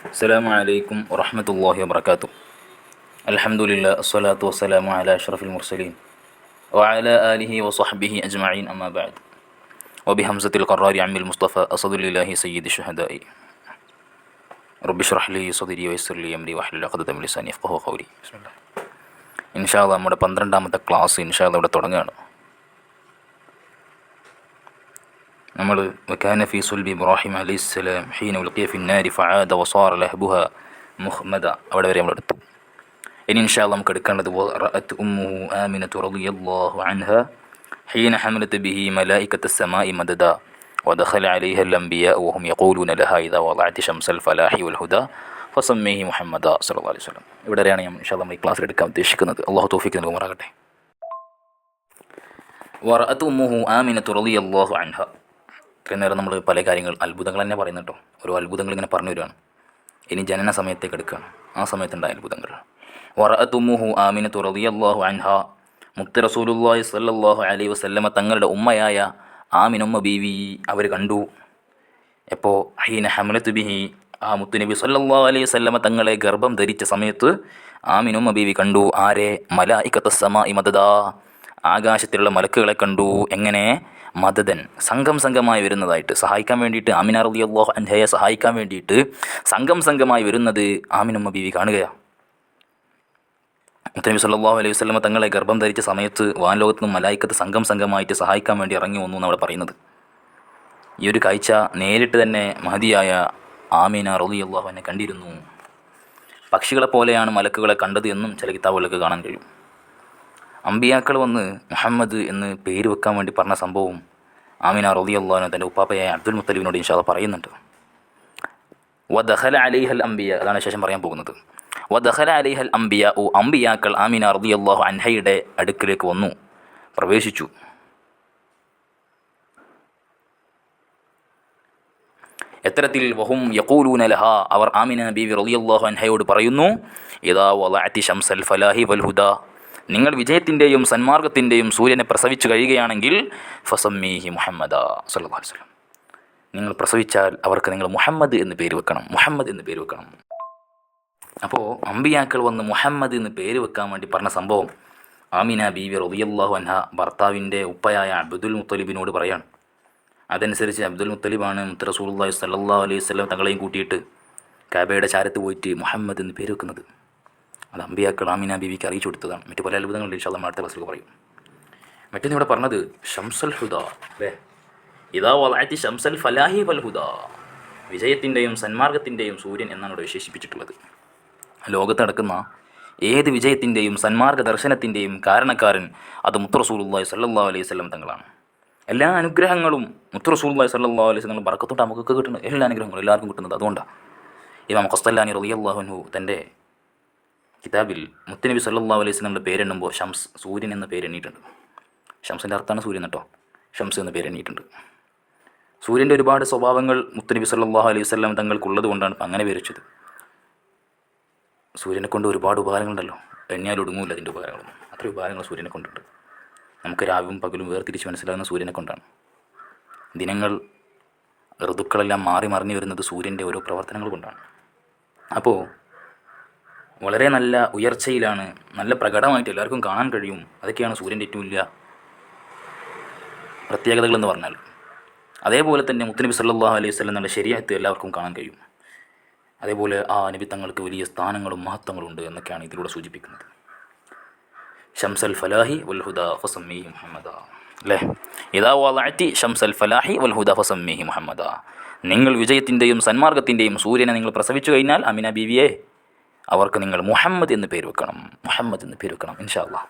السلام عليكم ورحمة الله وبركاته. الحمد لله الصلاة والسلام على أشرف المرسلين وعلى آله وصحبه أجمعين أما بعد. وبهمزة القرار عم المصطفى أصد لله سيد الشهداء. رب اشرح لي صدري ويسر لي أمري واحلل عقدة من لساني يفقهوا قولي. بسم الله. ഇൻഷാ അല്ലാഹ് നമ്മുടെ 12ാമത്തെ ക്ലാസ് ഇൻഷാ അല്ലാഹ് ഇവിടെ തുടങ്ങുകയാണ്. നമ്മൾ വകാന ഫീ സുൽബി ഇബ്രാഹിം അലൈഹിസ്സലാം ഹീന ഉൽഖിയ ഫിന്നാരി ഫആദ വസാറ ലഹബുഹ മുഹമ്മദ അവിടെ വരെ നമ്മൾ എടുത്തു. ഇനി ഇൻഷാ അല്ലാഹ് നമുക്ക് എടുക്കേണ്ടത് വറഅത് ഉമ്മുഹു ആമിനതു റളിയല്ലാഹു അൻഹ ഹീന ഹമലത് ബിഹി മലായികത السماء മദദ ودخل عليها الأنبياء وهم يقولون لها إذا وضعت شمس الفلاح والهدى ഫസമ്മീഹി മുഹമ്മദ സല്ലല്ലാഹു അലൈഹി വസല്ലം. ഇവിടെയാണ് ഞാൻ ഇൻഷാ അല്ലാഹ് ഈ ക്ലാസ്സിൽ എടുക്കാൻ ഉദ്ദേശിക്കുന്നത്. അല്ലാഹു തൗഫീഖ് നൽകുമാറാകട്ടെ. വറഅത് ഉമ്മുഹു ആമിനതു റളിയല്ലാഹു അൻഹ. ഇത്രയും നേരം നമ്മൾ പല കാര്യങ്ങൾ അത്ഭുതങ്ങൾ തന്നെ പറയുന്നു കേട്ടോ. ഓരോ അത്ഭുതങ്ങൾ ഇങ്ങനെ പറഞ്ഞു വരികയാണ്. ഇനി ജനന സമയത്തേക്ക് എടുക്കുകയാണ്. ആ സമയത്തുണ്ടായ അത്ഭുതങ്ങൾ. വറഅത് ഉമ്മുഹു ആമിനതു റളിയല്ലാഹു അൻഹ. മുത്ത് റസൂലുള്ളാഹി സ്വല്ലല്ലാഹു അലൈഹി വസല്ലമ തങ്ങളുടെ ഉമ്മയായ ആമിനുമ്മ ബീവി അവർ കണ്ടു. എപ്പോൾ ഹീന ഹമലത്ത് ബിഹി ആ മുത്തുനബി സല്ലല്ലാഹു അലൈഹി വസല്ലമ തങ്ങളെ ഗർഭം ധരിച്ച സമയത്ത് ആമിനുമ്മ ബീവി കണ്ടു. ആരെ? മലായികത സമാഇ മദദ. ആകാശത്തിലുള്ള മലക്കുകളെ കണ്ടു. എങ്ങനെ? മദദൻ, സംഘമായി വരുന്നതായിട്ട് സഹായിക്കാൻ വേണ്ടിയിട്ട്. ആമിന റളിയല്ലാഹു അൻഹയെ സഹായിക്കാൻ വേണ്ടിയിട്ട് സംഘമായി വരുന്നത് ആമിനുമ്മ ബീവി കാണുകയാണ്. മുത്തനബി സല്ലല്ലാഹു അലൈഹി വസല്ലമ തങ്ങളെ ഗർഭം ധരിച്ച സമയത്ത് വാൻലോകത്ത് നിന്നും മലായിക്കത്ത് സംഘമായിട്ട് സഹായിക്കാൻ വേണ്ടി ഇറങ്ങി വന്നു എന്നാണ് പറയുന്നത്. ഈ ഒരു കാഴ്ച നേരിട്ട് തന്നെ മഹദിയായ ആമിന റളിയല്ലാഹു അൻഹ കണ്ടിരുന്നു. പക്ഷികളെ പോലെയാണ് മലക്കുകളെ കണ്ടത് എന്നും ചില കിതാബുകളിലൊക്കെ കാണാൻ കഴിയും. അമ്പിയാക്കൾ വന്ന് മുഹമ്മദ് എന്ന് പേര് വെക്കാൻ വേണ്ടി പറഞ്ഞ സംഭവം ആമിന റളിയല്ലാഹു അൻഹ തൻ്റെ ഉപ്പാപ്പയായ അബ്ദുൽ മുത്തലിബിനോട് ഇൻഷാ അല്ലാഹ് പറയുന്നുണ്ട്. വദഖല അലൈഹൽ അംബിയ, അതാണ് ശേഷം പറയാൻ പോകുന്നത്. വദഖല അലൈഹൽ അംബിയ, അമ്പിയാക്കൾ ആമിന റളിയല്ലാഹു അൻഹയുടെ അടുക്കിലേക്ക് വന്നു, പ്രവേശിച്ചു. എത്തരത്തിൽ? വഹും യഖൂലൂന ലഹാ, അവർ ആമിന ബീവി റളിയല്ലാഹു അൻഹയോട് പറയുന്നു, ഇദാ വളഅതി ശംസൽ ഫലാഹി വൽ ഹുദാ, നിങ്ങൾ വിജയത്തിൻ്റെയും സന്മാർഗത്തിൻ്റെയും സൂര്യനെ പ്രസവിച്ചു കഴിയുകയാണെങ്കിൽ ഫസമ്മീഹി മുഹമ്മദ സല്ലല്ലാഹു അലൈഹി വസല്ലം, നിങ്ങൾ പ്രസവിച്ചാൽ അവർക്ക് നിങ്ങൾ മുഹമ്മദ് എന്ന് പേര് വെക്കണം, മുഹമ്മദ് എന്ന് പേര് വെക്കണം. അപ്പോൾ അമ്പിയാക്കൾ വന്ന് മുഹമ്മദ് എന്ന് പേര് വെക്കാൻ വേണ്ടി പറഞ്ഞ സംഭവം ആമിന ബീവി റളിയല്ലാഹു അൻഹ ഭർത്താവിൻ്റെ ഉപ്പയായ അബ്ദുൽ മുത്തലിബിനോട് പറയാണ്. അതനുസരിച്ച് അബ്ദുൽ മുത്തലിബാണ് മുത്ത് റസൂലുള്ളാഹി സ്വല്ലല്ലാഹു അലൈഹി വസല്ലം തങ്ങളെയും കൂട്ടിയിട്ട് കഅബയുടെ ചാരത്ത് പോയിട്ട് മുഹമ്മദ് എന്ന് പേര് വെക്കുന്നത്. അത് അമ്പിയാക്കൾ ആമിന ബീവിക്ക് അറിയിച്ചു കൊടുത്തതാണ്. മറ്റു പല അത്ഭുതങ്ങളുണ്ട്, ഇൻഷാ അല്ലാഹ് അടുത്ത ക്ലാസ്സിൽ പറയും. മറ്റൊന്ന് ഇവിടെ പറഞ്ഞത് ഷംസുൽ ഹുദാ അല്ലേ, ഇദാ വളഅതി ശംസൽ ഫലാഹി വൽ ഹുദാ, വിജയത്തിൻ്റെയും സന്മാർഗത്തിൻ്റെയും സൂര്യൻ എന്നാണ് ഇവിടെ വിശേഷിപ്പിച്ചിട്ടുള്ളത്. ലോകത്ത് നടക്കുന്ന ഏത് വിജയത്തിൻ്റെയും സന്മാർഗ ദർശനത്തിൻ്റെയും കാരണക്കാരൻ അത് മുത്ത് റസൂലുള്ളാഹി സ്വല്ലല്ലാഹു അലൈഹി വസല്ലം തങ്ങളാണ്. എല്ലാ അനുഗ്രഹങ്ങളും മുത്ത് റസൂലുള്ളാഹി സ്വല്ലല്ലാഹു അലൈഹി വസല്ലം ബർക്കത്തോട്ട് നമുക്കൊക്കെ കിട്ടുന്നത്, എല്ലാ അനുഗ്രഹങ്ങളും എല്ലാവർക്കും കിട്ടുന്നത് അതുകൊണ്ടാണ്. ഇമാം ഖസ്തലാനി റളിയല്ലാഹു അൻഹു തൻ്റെ കിതാബിൽ മുത്തുനബി സല്ലല്ലാഹു അലൈഹി വസല്ലം പേരെണ്ണുമ്പോൾ ഷംസ്, സൂര്യൻ എന്ന പേരെണ്ണിയിട്ടുണ്ട്. ഷംസിൻ്റെ അർത്ഥമാണ് സൂര്യൻ കേട്ടോ. ഷംസ് എന്ന പേരെണ്ണിയിട്ടുണ്ട്. സൂര്യൻ്റെ ഒരുപാട് സ്വഭാവങ്ങൾ മുത്തുനബി സല്ലല്ലാഹു അലൈഹി വസല്ലം തങ്ങൾക്കുള്ളത് കൊണ്ടാണ് അങ്ങനെ പേരിച്ചത്. സൂര്യനെ കൊണ്ട് ഒരുപാട് ഉപകാരങ്ങളുണ്ടല്ലോ, എണ്ണിയാൽ ഒടുങ്ങൂല്ല അതിൻ്റെ ഉപകാരങ്ങളൊന്നും. അത്ര ഉപകാരങ്ങൾ സൂര്യനെ കൊണ്ടുണ്ട്. നമുക്ക് രാവും പകലും വേർതിരിച്ച് മനസ്സിലാകുന്ന സൂര്യനെ കൊണ്ടാണ്. ദിനങ്ങൾ ഋതുക്കളെല്ലാം മാറി മറിഞ്ഞു വരുന്നത് സൂര്യൻ്റെ ഓരോ പ്രവർത്തനങ്ങൾ കൊണ്ടാണ്. അപ്പോൾ വളരെ നല്ല ഉയർച്ചയിലാണ്, നല്ല പ്രകടമായിട്ട് എല്ലാവർക്കും കാണാൻ കഴിയും. അതൊക്കെയാണ് സൂര്യൻ്റെ ഏറ്റവും വലിയ പ്രത്യേകതകളെന്ന് പറഞ്ഞാൽ. അതേപോലെ തന്നെ മുത്തുനബി സല്ലല്ലാഹു അലൈഹി വസല്ലം നമ്മുടെ ശരീഅത്ത് എല്ലാവർക്കും കാണാൻ കഴിയും. അതേപോലെ ആ നബി തങ്ങൾക്ക് വലിയ സ്ഥാനങ്ങളും മഹത്വങ്ങളും ഉണ്ട് എന്നൊക്കെയാണ് ഇതിലൂടെ സൂചിപ്പിക്കുന്നത്. ഷംസൽ ഫലാഹി വൽ ഹുദാ ഫസമ്മീഹി മുഹമ്മദ അല്ലേ, ഇദാ വളഅതി ഷംസൽ ഫലാഹി വൽ ഹുദാ ഫസമ്മീഹി മുഹമ്മദ, നിങ്ങൾ വിജയത്തിൻ്റെയും സന്മാർഗത്തിൻ്റെയും സൂര്യനെ നിങ്ങൾ പ്രസവിച്ചു കഴിഞ്ഞാൽ ആമിന ബീവിയെ അവർക്ക് നിങ്ങൾ മുഹമ്മദ് എന്ന് പേര് വെക്കണം, മുഹമ്മദ് എന്ന് പേര് വെക്കണം ഇൻഷാ അല്ലാഹ്.